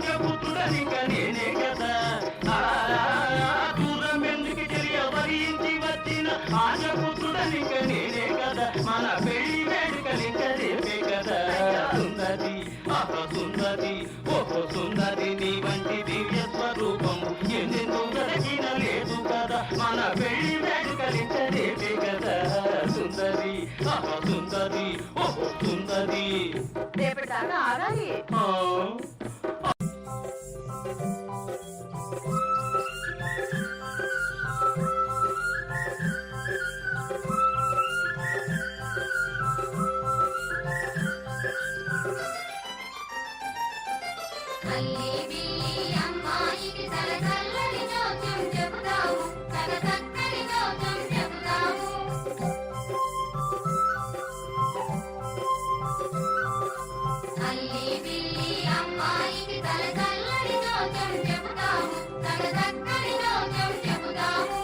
రాజపుత్రుడనిక నేనే కదా దూరం ఎందుకు తెలియవరించి వచ్చిన రాజపుత్రుడనిక నేనే కదా మన పెళ్లి వేడుకలింక రేపే కదా సుందరి సుందరి ఓహో సుందరి నీ వంటి దివ్య స్వరూపము ఎందుకు గడిచిన లేదు కదా మన పెళ్లి వేడుకలింక రేపే కదా సుందరి సుందరి ఓహో సుందరి రేపటి దాకా ఆగాలి. అమ్మాయికి తల చల్లని జోక్యం చెబుతాము తల చక్కని జోక్యం చెబుతాము అల్లి బిల్లి అమ్మాయికి తల చల్లని జోక్యం చెబుతాము తల చక్కని జోక్యం చెబుతాము